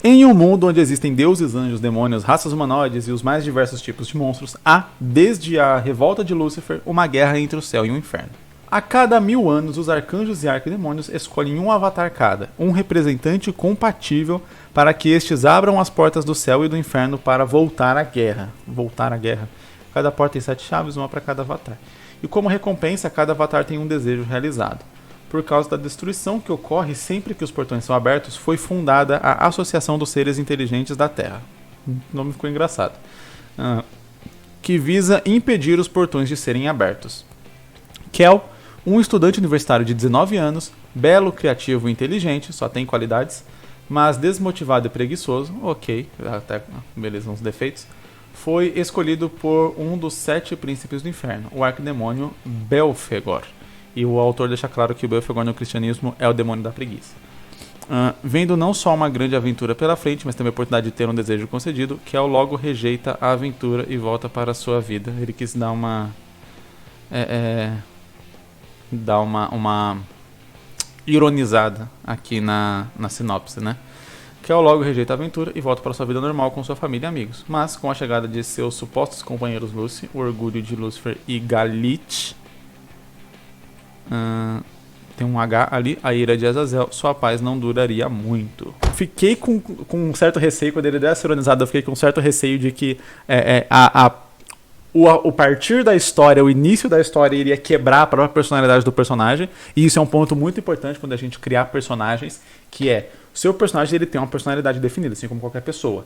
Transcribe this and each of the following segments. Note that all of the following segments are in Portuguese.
Em um mundo onde existem deuses, anjos, demônios, raças humanoides e os mais diversos tipos de monstros, há, desde a revolta de Lúcifer, uma guerra entre o céu e o inferno. A cada 1000 anos, os arcanjos e arquidemônios escolhem um avatar cada, um representante compatível para que estes abram as portas do céu e do inferno para voltar à guerra. Voltar à guerra. Cada porta tem 7 chaves, uma para cada avatar. E como recompensa, cada avatar tem um desejo realizado. Por causa da destruição que ocorre sempre que os portões são abertos, foi fundada a Associação dos Seres Inteligentes da Terra. O nome ficou engraçado. Que visa impedir os portões de serem abertos. Kel, um estudante universitário de 19 anos, belo, criativo e inteligente, só tem qualidades, mas desmotivado e preguiçoso, ok, até beleza, uns defeitos, foi escolhido por um dos 7 príncipes do inferno, o arquidemônio Belfegor. E o autor deixa claro que o Belfegor no cristianismo é o demônio da preguiça. Vendo não só uma grande aventura pela frente, mas também a oportunidade de ter um desejo concedido, Kel logo rejeita a aventura e volta para a sua vida. Ele quis dar uma... dar uma ironizada aqui na sinopse, né? Kel logo rejeita a aventura e volta para sua vida normal com sua família e amigos. Mas com a chegada de seus supostos companheiros Lucy, o orgulho de Lúcifer e Galit... tem um H ali, a ira de Azazel, sua paz não duraria muito. Fiquei com um certo receio, quando ele deu essa ironizada, eu fiquei com um certo receio de que o partir da história, o início da história iria quebrar a própria personalidade do personagem, e isso é um ponto muito importante quando a gente criar personagens, que é, o seu personagem ele tem uma personalidade definida, assim como qualquer pessoa.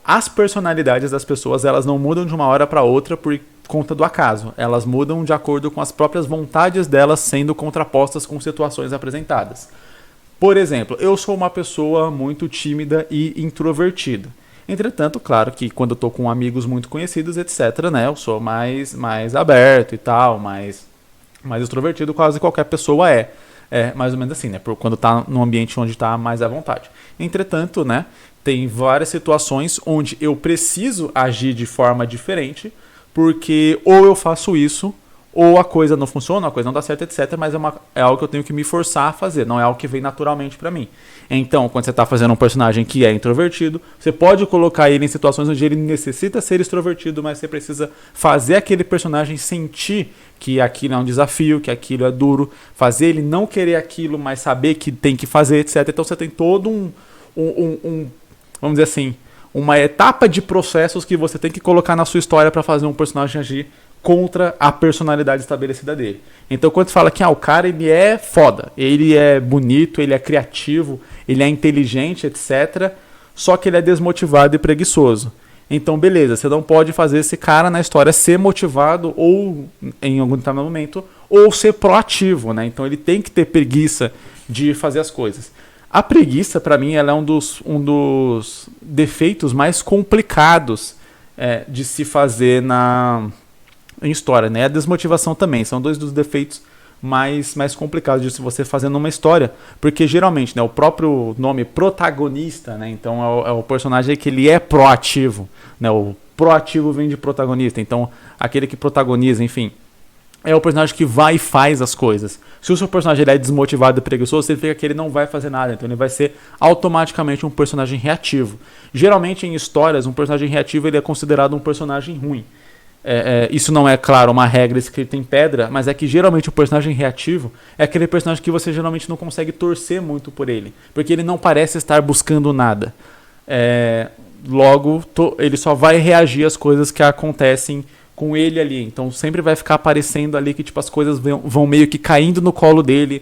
As personalidades das pessoas, elas não mudam de uma hora para outra por conta do acaso. Elas mudam de acordo com as próprias vontades delas sendo contrapostas com situações apresentadas. Por exemplo, eu sou uma pessoa muito tímida e introvertida. Entretanto, claro que quando eu tô com amigos muito conhecidos, etc., né, eu sou mais aberto e tal, mais extrovertido, quase qualquer pessoa é. É mais ou menos assim, né, quando tá num ambiente onde tá mais à vontade. Entretanto, né, tem várias situações onde eu preciso agir de forma diferente, porque ou eu faço isso, ou a coisa não funciona, a coisa não dá certo, etc. Mas é algo que eu tenho que me forçar a fazer, não é algo que vem naturalmente pra mim. Então, quando você está fazendo um personagem que é introvertido, você pode colocar ele em situações onde ele necessita ser extrovertido, mas você precisa fazer aquele personagem sentir que aquilo é um desafio, que aquilo é duro, fazer ele não querer aquilo, mas saber que tem que fazer, etc. Então você tem todo vamos dizer assim, uma etapa de processos que você tem que colocar na sua história para fazer um personagem agir contra a personalidade estabelecida dele. Então quando você fala que o cara ele é foda, ele é bonito, ele é criativo, ele é inteligente, etc. Só que ele é desmotivado e preguiçoso. Então beleza, você não pode fazer esse cara na história ser motivado ou em algum determinado momento, ou ser proativo, né? Então ele tem que ter preguiça de fazer as coisas. A preguiça, para mim, ela é um dos defeitos mais complicados de se fazer em história, né? A desmotivação também, são 2 dos defeitos mais complicados de se você fazer numa história, porque geralmente, né, o próprio nome protagonista, né? Então é o personagem que ele é proativo, né? O proativo vem de protagonista, então aquele que protagoniza, enfim, é o personagem que vai e faz as coisas. Se o seu personagem ele é desmotivado e preguiçoso, significa que ele não vai fazer nada. Então ele vai ser automaticamente um personagem reativo. Geralmente em histórias, um personagem reativo ele é considerado um personagem ruim. Isso não é, claro, uma regra escrita em pedra, mas é que geralmente o personagem reativo é aquele personagem que você geralmente não consegue torcer muito por ele. Porque ele não parece estar buscando nada. Logo, ele só vai reagir às coisas que acontecem com ele ali, então sempre vai ficar aparecendo ali que tipo, as coisas vão meio que caindo no colo dele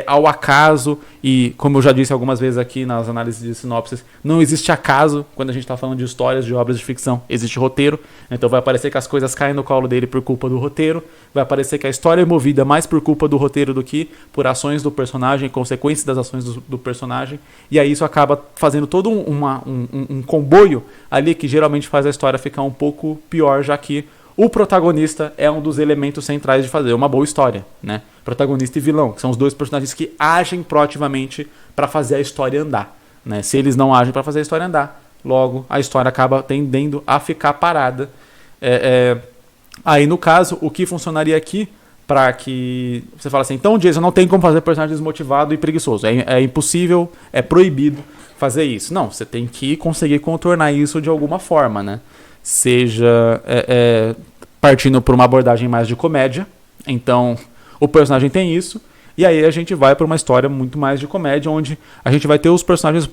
ao acaso, e como eu já disse algumas vezes aqui nas análises de sinopses, não existe acaso quando a gente está falando de histórias, de obras de ficção, existe roteiro, então vai parecer que as coisas caem no colo dele por culpa do roteiro, vai parecer que a história é movida mais por culpa do roteiro do que por ações do personagem, consequências das ações do personagem, e aí isso acaba fazendo todo um comboio ali que geralmente faz a história ficar um pouco pior, já que o protagonista é um dos elementos centrais de fazer uma boa história, né? Protagonista e vilão, que são os 2 personagens que agem proativamente para fazer a história andar, né? Se eles não agem para fazer a história andar, logo a história acaba tendendo a ficar parada. Aí no caso, o que funcionaria aqui para que você fala assim, então Jason, não tem como fazer personagem desmotivado e preguiçoso, é impossível, é proibido fazer isso. Não, você tem que conseguir contornar isso de alguma forma, né? Seja partindo por uma abordagem mais de comédia. Então, o personagem tem isso. E aí a gente vai para uma história muito mais de comédia, onde a gente vai ter os personagens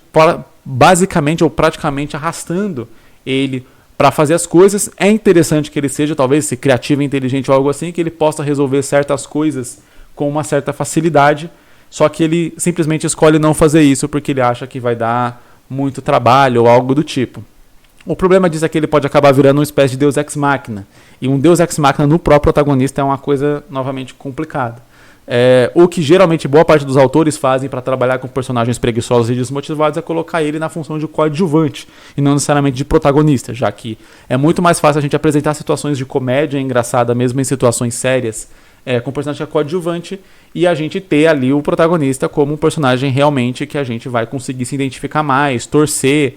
basicamente ou praticamente arrastando ele para fazer as coisas. É interessante que ele seja, talvez, criativo, inteligente ou algo assim, que ele possa resolver certas coisas com uma certa facilidade. Só que ele simplesmente escolhe não fazer isso porque ele acha que vai dar muito trabalho ou algo do tipo. O problema disso é que ele pode acabar virando uma espécie de Deus Ex Machina. E um Deus Ex Machina no próprio protagonista é uma coisa novamente complicada. O que geralmente boa parte dos autores fazem para trabalhar com personagens preguiçosos e desmotivados é colocar ele na função de coadjuvante e não necessariamente de protagonista, já que é muito mais fácil a gente apresentar situações de comédia engraçada mesmo em situações sérias com personagem coadjuvante e a gente ter ali o protagonista como um personagem realmente que a gente vai conseguir se identificar mais, torcer.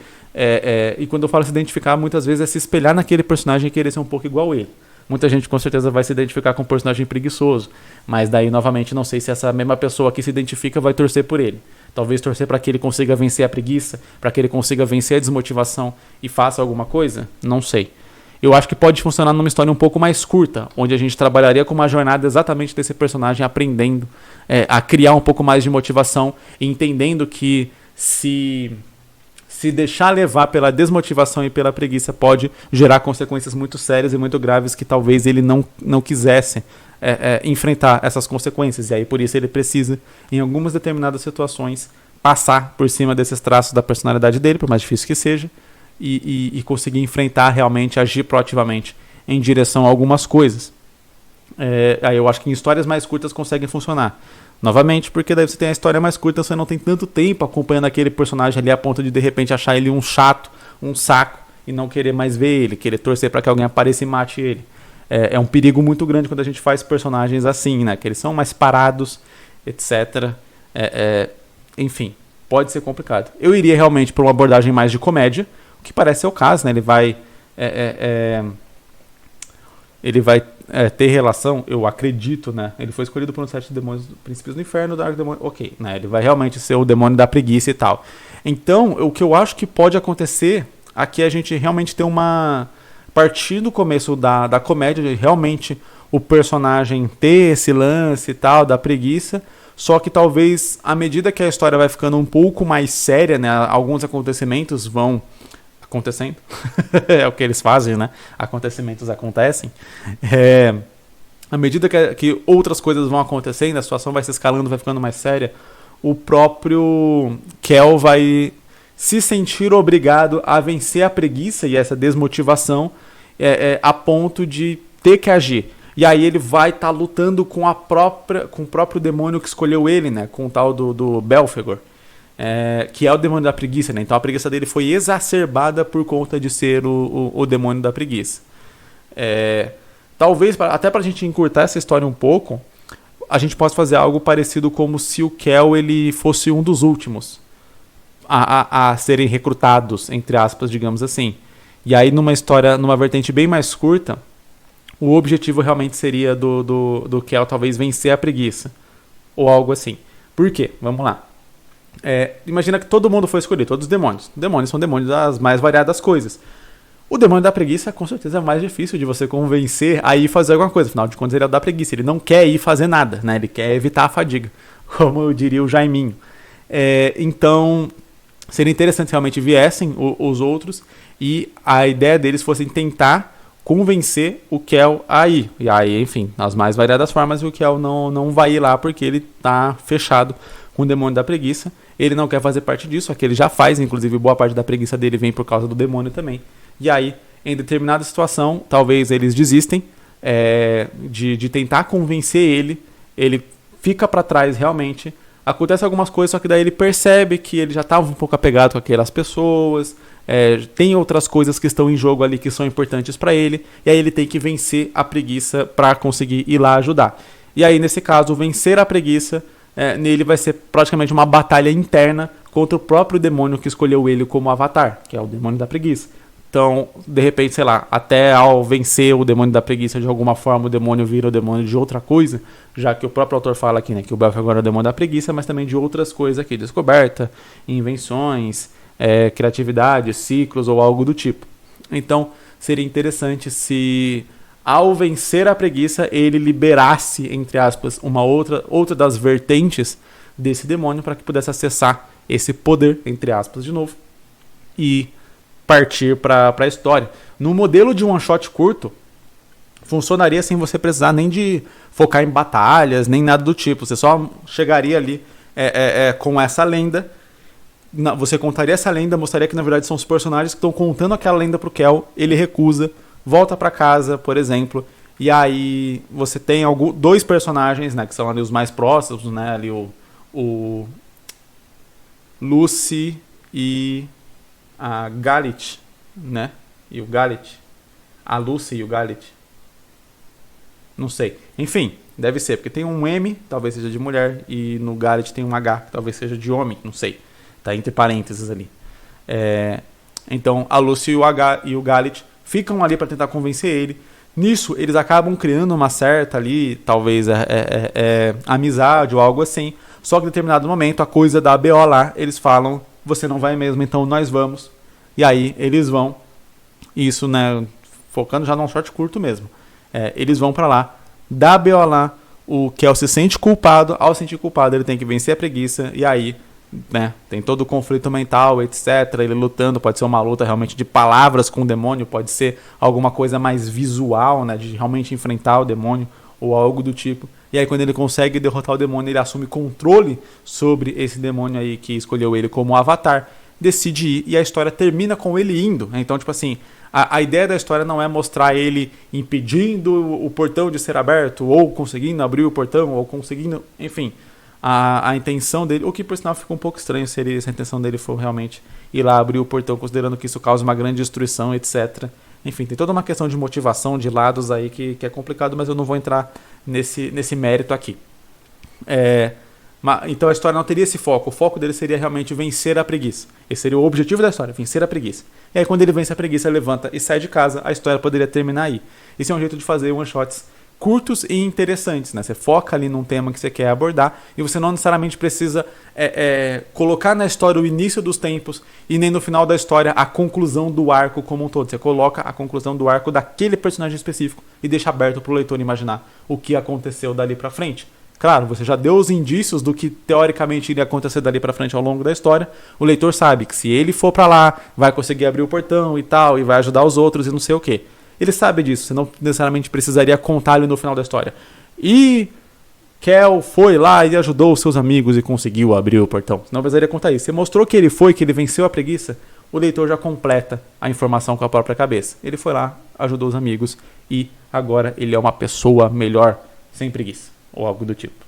E quando eu falo se identificar, muitas vezes é se espelhar naquele personagem e querer ser um pouco igual a ele. Muita gente com certeza vai se identificar com um personagem preguiçoso, mas daí novamente não sei se essa mesma pessoa que se identifica vai torcer por ele. Talvez torcer para que ele consiga vencer a preguiça, para que ele consiga vencer a desmotivação e faça alguma coisa? Não sei. Eu acho que pode funcionar numa história um pouco mais curta, onde a gente trabalharia com uma jornada exatamente desse personagem aprendendo a criar um pouco mais de motivação e entendendo que se deixar levar pela desmotivação e pela preguiça pode gerar consequências muito sérias e muito graves que talvez ele não quisesse enfrentar essas consequências. E aí por isso ele precisa, em algumas determinadas situações, passar por cima desses traços da personalidade dele, por mais difícil que seja, e conseguir enfrentar realmente, agir proativamente em direção a algumas coisas. Aí eu acho que em histórias mais curtas conseguem funcionar. Novamente, porque daí você tem a história mais curta, você não tem tanto tempo acompanhando aquele personagem ali a ponto de repente achar ele um chato, um saco e não querer mais ver ele, querer torcer para que alguém apareça e mate ele. É um perigo muito grande quando a gente faz personagens assim, né? Que eles são mais parados, etc. Enfim, pode ser complicado. Eu iria realmente para uma abordagem mais de comédia, o que parece ser o caso, né? Ele vai ter relação, eu acredito, né? Ele foi escolhido por um sete demônios, princípios do inferno, Dark Demônio, ok, né? Ele vai realmente ser o demônio da preguiça e tal. Então, o que eu acho que pode acontecer aqui é a gente realmente ter uma... partir do começo da comédia, de realmente o personagem ter esse lance e tal, da preguiça, só que talvez, à medida que a história vai ficando um pouco mais séria, né? Alguns acontecimentos vão... acontecendo, é o que eles fazem, né? Acontecimentos acontecem. À medida que outras coisas vão acontecendo, a situação vai se escalando, vai ficando mais séria, o próprio Kel vai se sentir obrigado a vencer a preguiça e essa desmotivação a ponto de ter que agir. E aí ele vai estar lutando com o próprio demônio que escolheu ele, né? Com o tal do Belphegor. Que é o demônio da preguiça, né? Então a preguiça dele foi exacerbada por conta de ser o demônio da preguiça. Talvez, até pra gente encurtar essa história um pouco, a gente possa fazer algo parecido como se o Kel ele fosse um dos últimos a serem recrutados, entre aspas, digamos assim. E aí numa história, numa vertente bem mais curta, o objetivo realmente seria do Kel talvez vencer a preguiça. Ou algo assim. Por quê? Vamos lá. Imagina que todo mundo foi escolhido, todos os demônios. Demônios são demônios das mais variadas coisas. O demônio da preguiça, com certeza, é mais difícil de você convencer a ir fazer alguma coisa. Afinal de contas, ele é o da preguiça. Ele não quer ir fazer nada, né? Ele quer evitar a fadiga, como eu diria o Jaiminho. Então, seria interessante se realmente viessem os outros e a ideia deles fosse tentar convencer o Kel a ir. E aí, enfim, nas mais variadas formas, o Kel não vai ir lá porque ele tá fechado com o demônio da preguiça. Ele não quer fazer parte disso, aqui ele já faz, inclusive boa parte da preguiça dele vem por causa do demônio também. E aí, em determinada situação, talvez eles desistem de tentar convencer ele fica para trás realmente. Acontece algumas coisas, só que daí ele percebe que ele já estava um pouco apegado com aquelas pessoas, tem outras coisas que estão em jogo ali que são importantes para ele, e aí ele tem que vencer a preguiça para conseguir ir lá ajudar. E aí, nesse caso, vencer a preguiça nele vai ser praticamente uma batalha interna contra o próprio demônio que escolheu ele como avatar, que é o demônio da preguiça. Então, de repente, sei lá, até ao vencer o demônio da preguiça de alguma forma, o demônio vira o demônio de outra coisa, já que o próprio autor fala aqui, né, que o Belphegor agora é o demônio da preguiça, mas também de outras coisas aqui, descoberta, invenções, criatividade, ciclos ou algo do tipo. Então, seria interessante se, ao vencer a preguiça, ele liberasse, entre aspas, uma outra das vertentes desse demônio para que pudesse acessar esse poder, entre aspas, de novo, e partir para a história. No modelo de one shot curto, funcionaria sem você precisar nem de focar em batalhas, nem nada do tipo. Você só chegaria ali com essa lenda. Você contaria essa lenda, mostraria que na verdade são os personagens que estão contando aquela lenda pro Kel. Ele recusa, volta para casa, por exemplo. E aí você tem dois personagens, né, que são ali os mais próximos, né, ali o Lucy e a Galit, né? E o Galit. A Lucy e o Galit. Não sei. Enfim, deve ser, porque tem um M, talvez seja de mulher, e no Galit tem um H, que talvez seja de homem, não sei. Tá entre parênteses ali. Então, a Lucy e o Galit ficam ali para tentar convencer ele. Nisso, eles acabam criando uma certa ali, talvez amizade ou algo assim. Só que em determinado momento, a coisa dá BO lá, eles falam, você não vai mesmo, então nós vamos. E aí, eles vão. Isso, né, focando já num short curto mesmo. Eles vão para lá, dá BO lá, o Kel se sente culpado. Ao sentir culpado, ele tem que vencer a preguiça. E aí, né, tem todo o conflito mental, etc. Ele lutando, pode ser uma luta realmente de palavras com o demônio, pode ser alguma coisa mais visual, né, de realmente enfrentar o demônio ou algo do tipo. E aí quando ele consegue derrotar o demônio, ele assume controle sobre esse demônio aí que escolheu ele como avatar, decide ir e a história termina com ele indo. Então, tipo assim, a ideia da história não é mostrar ele impedindo o portão de ser aberto, ou conseguindo abrir o portão, ou conseguindo, enfim. A intenção dele, o que por sinal fica um pouco estranho se a intenção dele for realmente ir lá abrir o portão, considerando que isso causa uma grande destruição, etc. Enfim, tem toda uma questão de motivação, de lados aí que é complicado, mas eu não vou entrar nesse mérito aqui. Então a história não teria esse foco. O foco dele seria realmente vencer a preguiça. Esse seria o objetivo da história, vencer a preguiça. E aí quando ele vence a preguiça, levanta e sai de casa, a história poderia terminar aí. Esse é um jeito de fazer one-shots curtos e interessantes, né? Você foca ali num tema que você quer abordar e você não necessariamente precisa colocar na história o início dos tempos e nem no final da história a conclusão do arco como um todo. Você coloca a conclusão do arco daquele personagem específico e deixa aberto para o leitor imaginar o que aconteceu dali para frente. Claro, você já deu os indícios do que teoricamente iria acontecer dali para frente ao longo da história. O leitor sabe que se ele for para lá, vai conseguir abrir o portão e tal, e vai ajudar os outros e não sei o quê. Ele sabe disso, você não necessariamente precisaria contar-lhe no final da história. E Kel foi lá e ajudou os seus amigos e conseguiu abrir o portão. Não precisaria contar isso. Você mostrou que ele foi, que ele venceu a preguiça, o leitor já completa a informação com a própria cabeça. Ele foi lá, ajudou os amigos e agora ele é uma pessoa melhor, sem preguiça, ou algo do tipo.